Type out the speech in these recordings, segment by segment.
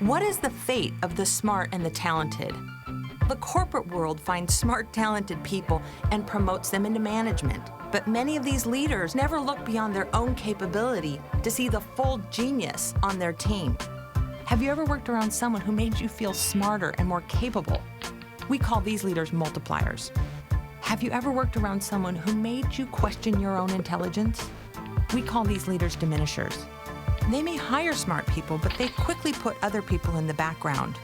What is the fate of the smart and the talented? The corporate world finds smart, talented people and promotes them into management. But many of these leaders never look beyond their own capability to see the full genius on their team. Have you ever worked around someone who made you feel smarter and more capable? We call these leaders multipliers. Have you ever worked around someone who made you question your own intelligence? We call these leaders diminishers. They may hire smart people, but they quickly put other people in the background.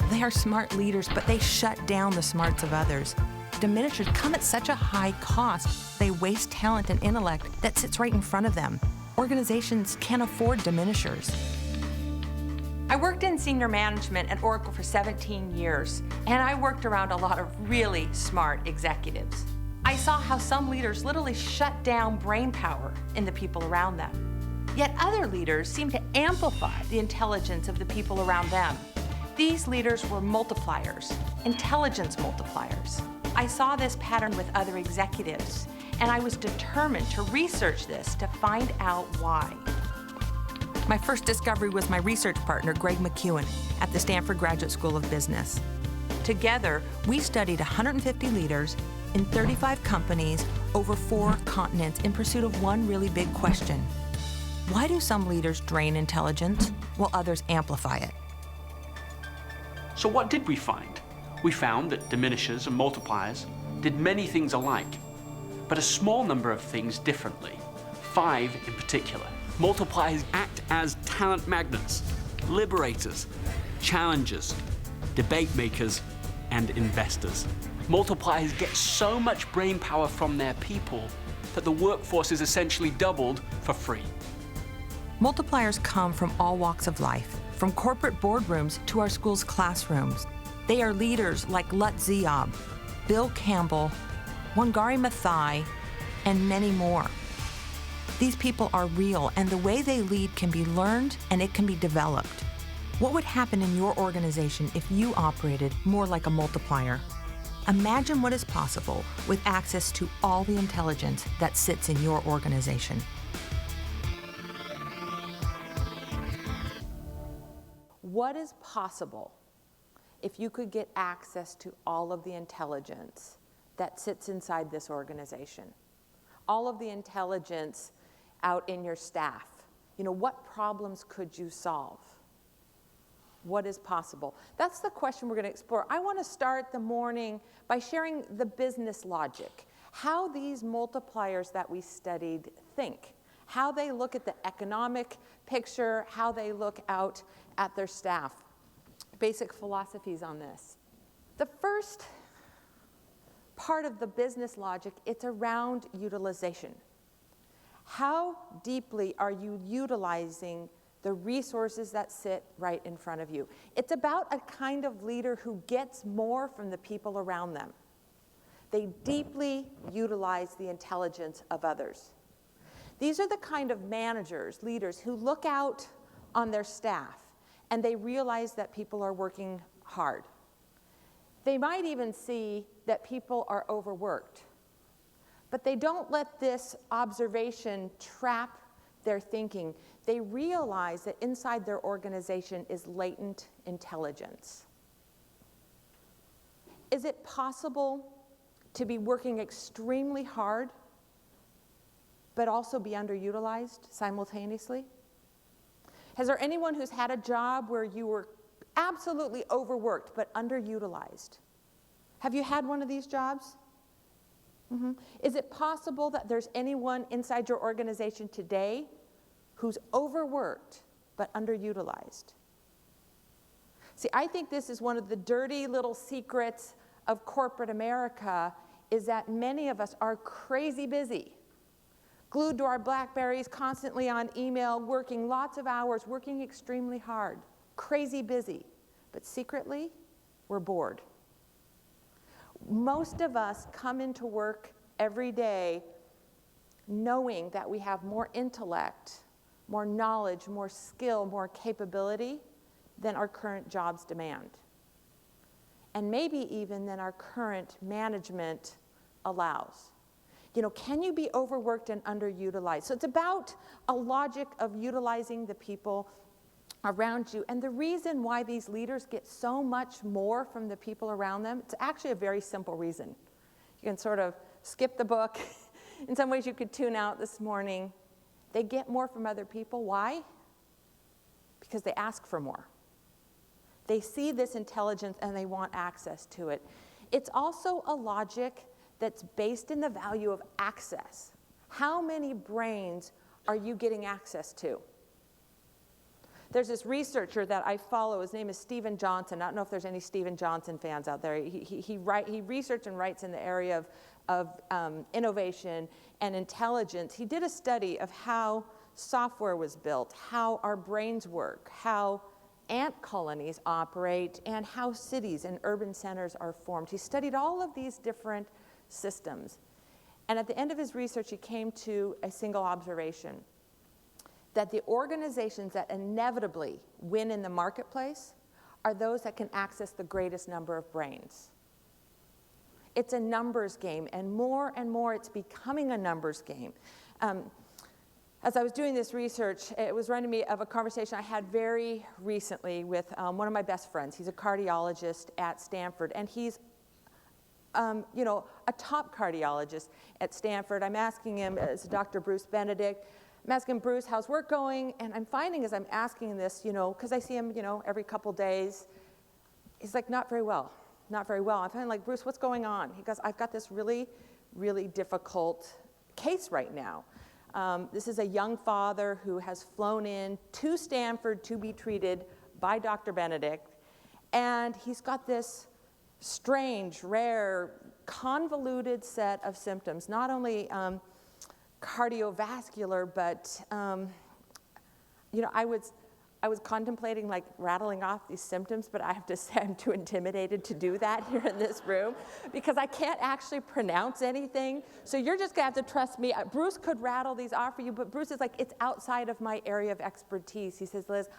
They are smart leaders, but they shut down the smarts of others. Diminishers come at such a high cost, they waste talent and intellect that sits right in front of them. Organizations can't afford diminishers. I worked in senior management at Oracle for 17 years, and I worked around a lot of really smart executives. I saw how some leaders literally shut down brain power in the people around them. Yet other leaders seem to amplify the intelligence of the people around them. These leaders were multipliers, intelligence multipliers. I saw this pattern with other executives, and I was determined to research this to find out why. My first discovery was my research partner, Greg McEwen, at the Stanford Graduate School of Business. Together, we studied 150 leaders in 35 companies over 4 continents in pursuit of one really big question. Why do some leaders drain intelligence while others amplify it? So what did we find? We found that diminishers and multipliers did many things alike, but a small number of things differently, 5 in particular. Multipliers act as talent magnets, liberators, challengers, debate makers, and investors. Multipliers get so much brain power from their people that the workforce is essentially doubled for free. Multipliers come from all walks of life, from corporate boardrooms to our school's classrooms. They are leaders like Lutz Ziob, Bill Campbell, Wangari Maathai, and many more. These people are real, and the way they lead can be learned and it can be developed. What would happen in your organization if you operated more like a multiplier? Imagine what is possible with access to all the intelligence that sits in your organization. What is possible if you could get access to all of the intelligence that sits inside this organization? All of the intelligence out in your staff. What problems could you solve? What is possible? That's the question we're going to explore. I want to start the morning by sharing the business logic, how these multipliers that we studied think, how they look at the economic picture, how they look out at their staff. Basic philosophies on this. The first part of the business logic, it's around utilization. How deeply are you utilizing the resources that sit right in front of you? It's about a kind of leader who gets more from the people around them. They deeply utilize the intelligence of others. These are the kind of managers, leaders, who look out on their staff and they realize that people are working hard. They might even see that people are overworked, but they don't let this observation trap their thinking. They realize that inside their organization is latent intelligence. Is it possible to be working extremely hard but also be underutilized simultaneously? Is there anyone who's had a job where you were absolutely overworked but underutilized? Have you had one of these jobs? Mm-hmm. Is it possible that there's anyone inside your organization today who's overworked but underutilized? See, I think this is one of the dirty little secrets of corporate America, is that many of us are crazy busy, glued to our BlackBerries, constantly on email, working lots of hours, working extremely hard, crazy busy. But secretly, we're bored. Most of us come into work every day knowing that we have more intellect, more knowledge, more skill, more capability than our current jobs demand. And maybe even than our current management allows. can you be overworked and underutilized? So it's about a logic of utilizing the people around you. And the reason why these leaders get so much more from the people around them, it's actually a very simple reason. You can sort of skip the book. In some ways you could tune out this morning. They get more from other people. Why? Because they ask for more. They see this intelligence and they want access to it. It's also a logic that's based in the value of access. How many brains are you getting access to? There's this researcher that I follow. His name is Stephen Johnson. I don't know if there's any Stephen Johnson fans out there. He researches and writes in the area of innovation and intelligence. He did a study of how software was built, how our brains work, how ant colonies operate, and how cities and urban centers are formed. He studied all of these different systems. And at the end of his research, he came to a single observation, that the organizations that inevitably win in the marketplace are those that can access the greatest number of brains. It's a numbers game, and more it's becoming a numbers game. As I was doing this research, it was reminding me of a conversation I had very recently with one of my best friends. He's a cardiologist at Stanford, and he's a top cardiologist at Stanford. I'm asking him, it's Dr. Bruce Benedict, I'm asking Bruce, how's work going? And I'm finding as I'm asking this, because I see him, every couple days, he's like, not very well, not very well. I'm finding like, Bruce, what's going on? He goes, I've got this really, really difficult case right now. This is a young father who has flown in to Stanford to be treated by Dr. Benedict, and he's got this strange, rare, convoluted set of symptoms, not only cardiovascular, but I was contemplating like rattling off these symptoms, but I have to say I'm too intimidated to do that here in this room because I can't actually pronounce anything. So you're just gonna have to trust me. Bruce could rattle these off for you, but Bruce is like, it's outside of my area of expertise. He says, Liz,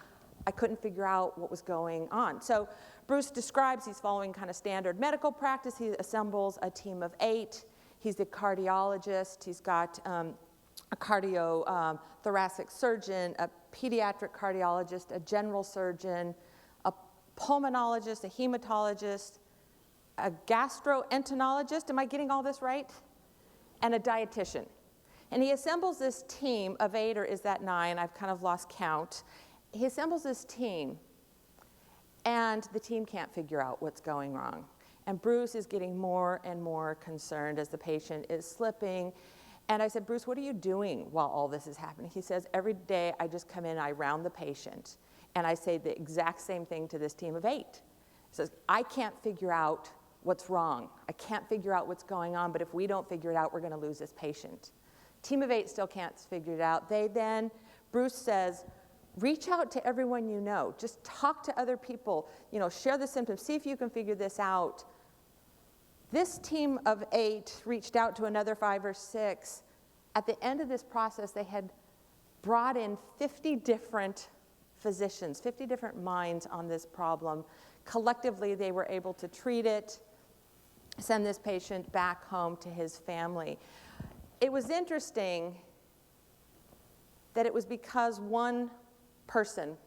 I couldn't figure out what was going on. So Bruce describes he's following kind of standard medical practice. He assembles a team of 8. He's a cardiologist. He's got a cardiothoracic surgeon, a pediatric cardiologist, a general surgeon, a pulmonologist, a hematologist, a gastroenterologist, am I getting all this right? And a dietitian. And he assembles this team of 8, or is that 9? I've kind of lost count. He assembles this team, and the team can't figure out what's going wrong. And Bruce is getting more and more concerned as the patient is slipping. And I said, Bruce, what are you doing while all this is happening? He says, every day I just come in and I round the patient. And I say the exact same thing to this team of 8. He says, I can't figure out what's wrong. I can't figure out what's going on, but if we don't figure it out, we're going to lose this patient. Team of 8 still can't figure it out. Bruce says, reach out to everyone you know. Just talk to other people. Share the symptoms. See if you can figure this out. This team of 8 reached out to another 5 or 6. At the end of this process, they had brought in 50 different physicians, 50 different minds on this problem. Collectively, they were able to treat it, send this patient back home to his family. It was interesting that it was because one person,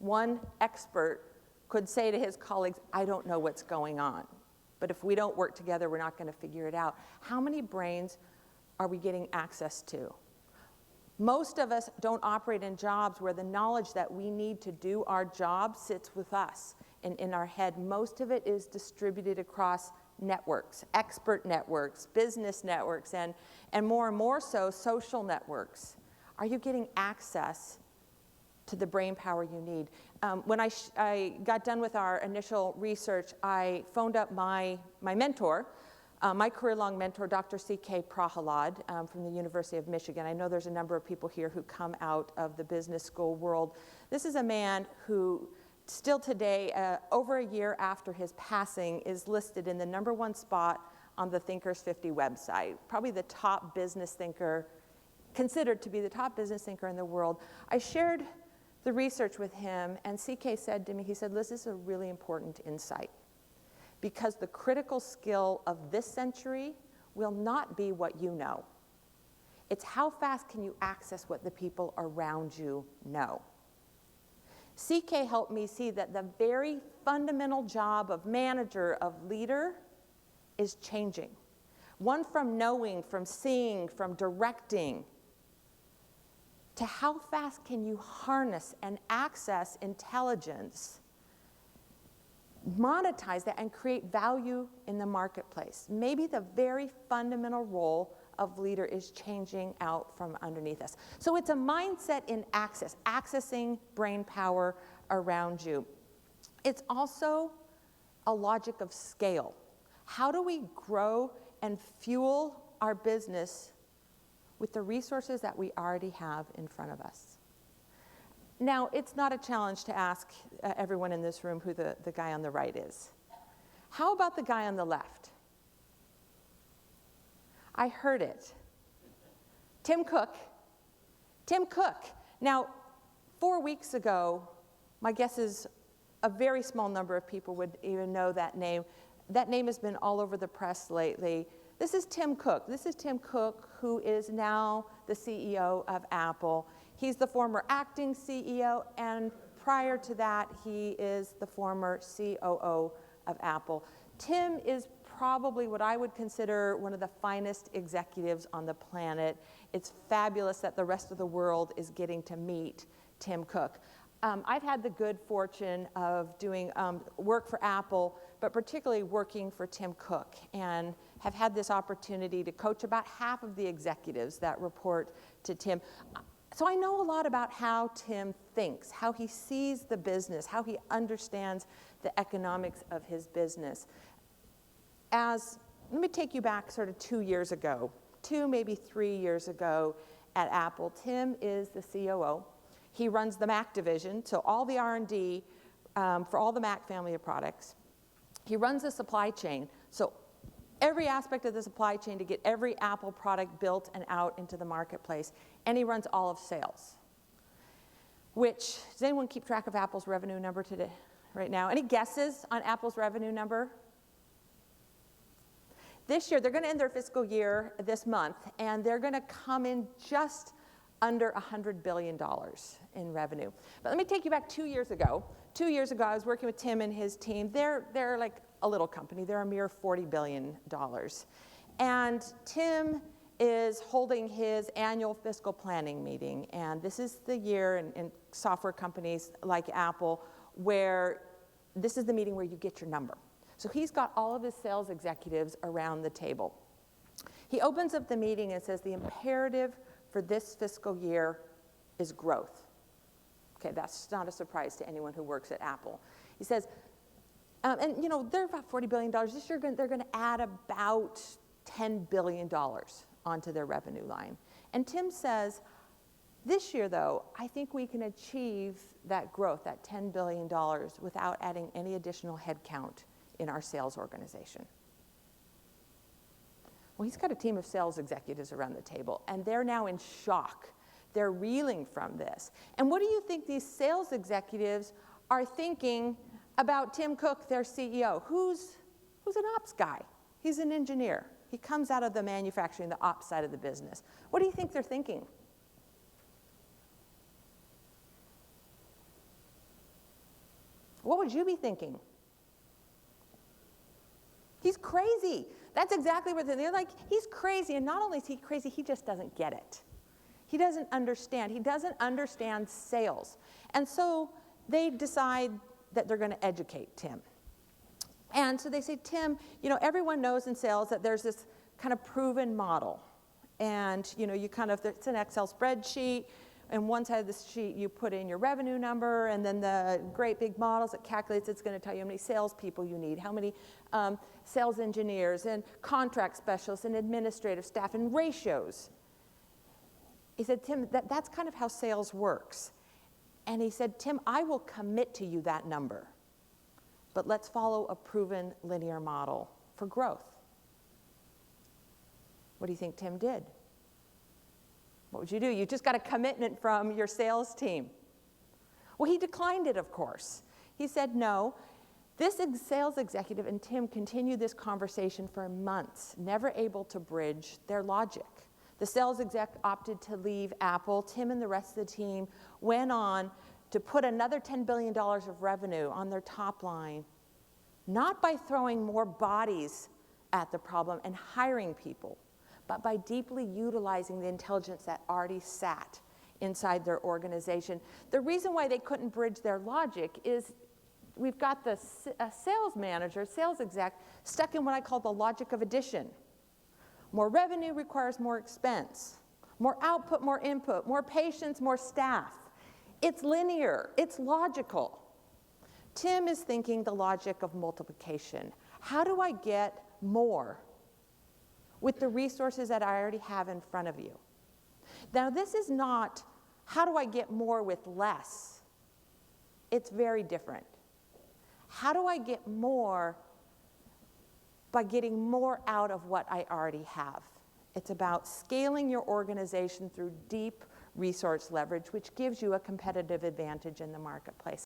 one expert, could say to his colleagues, I don't know what's going on. But if we don't work together, we're not going to figure it out. How many brains are we getting access to? Most of us don't operate in jobs where the knowledge that we need to do our job sits with us and in our head. Most of it is distributed across networks, expert networks, business networks, and more so, social networks. Are you getting access to the brain power you need? When I got done with our initial research, I phoned up my mentor, my career-long mentor, Dr. C.K. Prahalad from the University of Michigan. I know there's a number of people here who come out of the business school world. This is a man who still today, over a year after his passing, is listed in the #1 spot on the Thinkers 50 website, probably the top business thinker, considered to be the top business thinker in the world. I shared the research with him, and CK said to me, he said, Liz, this is a really important insight, because the critical skill of this century will not be what you know. It's how fast can you access what the people around you know. CK helped me see that the very fundamental job of manager, of leader, is changing. One from knowing, from seeing, from directing, to how fast can you harness and access intelligence, monetize that, and create value in the marketplace. Maybe the very fundamental role of leader is changing out from underneath us. So it's a mindset in access, accessing brain power around you. It's also a logic of scale. How do we grow and fuel our business with the resources that we already have in front of us? Now, it's not a challenge to ask everyone in this room who the guy on the right is. How about the guy on the left? I heard it. Tim Cook. Tim Cook. Now, 4 weeks ago, my guess is a very small number of people would even know that name. That name has been all over the press lately. This is Tim Cook. This is Tim Cook, who is now the CEO of Apple. He's the former acting CEO, and prior to that, he is the former COO of Apple. Tim is probably what I would consider one of the finest executives on the planet. It's fabulous that the rest of the world is getting to meet Tim Cook. I've had the good fortune of doing work for Apple, but particularly working for Tim Cook, and have had this opportunity to coach about half of the executives that report to Tim. So I know a lot about how Tim thinks, how he sees the business, how he understands the economics of his business. Let me take you back sort of 2 years ago, 2, maybe 3 years ago at Apple. Tim is the COO. He runs the Mac division, so all the R&D for all the Mac family of products. He runs the supply chain, so every aspect of the supply chain to get every Apple product built and out into the marketplace. And he runs all of sales. Does anyone keep track of Apple's revenue number today, right now? Any guesses on Apple's revenue number? This year, they're going to end their fiscal year this month, and they're going to come in just under $100 billion in revenue. But let me take you back 2 years ago. 2 years ago, I was working with Tim and his team. They're like a little company. They're a mere $40 billion. And Tim is holding his annual fiscal planning meeting. And this is the year in software companies like Apple where this is the meeting where you get your number. So he's got all of his sales executives around the table. He opens up the meeting and says the imperative for this fiscal year is growth. Okay, that's not a surprise to anyone who works at Apple. He says, and you know, they're about $40 billion. This year they're going to add about $10 billion onto their revenue line. And Tim says, this year though, I think we can achieve that growth, that $10 billion, without adding any additional headcount in our sales organization. Well, he's got a team of sales executives around the table, and they're now in shock. They're reeling from this. And what do you think these sales executives are thinking about Tim Cook, their CEO, who's an ops guy? He's an engineer. He comes out of the manufacturing, the ops side of the business. What do you think they're thinking? What would you be thinking? He's crazy. That's exactly what they're like. He's crazy, and not only is he crazy, he just doesn't get it. He doesn't understand. He doesn't understand sales. And so they decide that they're going to educate Tim. And so they say, Tim, you know, everyone knows in sales that there's this kind of proven model. And, you know, it's an Excel spreadsheet. And one side of the sheet, you put in your revenue number, and then the great big models that calculates, it's going to tell you how many salespeople you need, how many sales engineers and contract specialists and administrative staff and ratios. He said, Tim, that's kind of how sales works. And he said, Tim, I will commit to you that number, but let's follow a proven linear model for growth. What do you think Tim did? What would you do? You just got a commitment from your sales team. Well, he declined it, of course. He said, no, This sales executive and Tim continued this conversation for months, never able to bridge their logic. The sales exec opted to leave Apple. Tim and the rest of the team went on to put another $10 billion of revenue on their top line, not by throwing more bodies at the problem and hiring people, but by deeply utilizing the intelligence that already sat inside their organization. The reason why they couldn't bridge their logic is we've got the sales manager, sales exec, stuck in what I call the logic of addition. More revenue requires more expense. More output, more input. More patients, more staff. It's linear. It's logical. Tim is thinking the logic of multiplication. How do I get more with the resources that I already have in front of you? Now, this is not how do I get more with less. It's very different. How do I get more by getting more out of what I already have? It's about scaling your organization through deep resource leverage, which gives you a competitive advantage in the marketplace.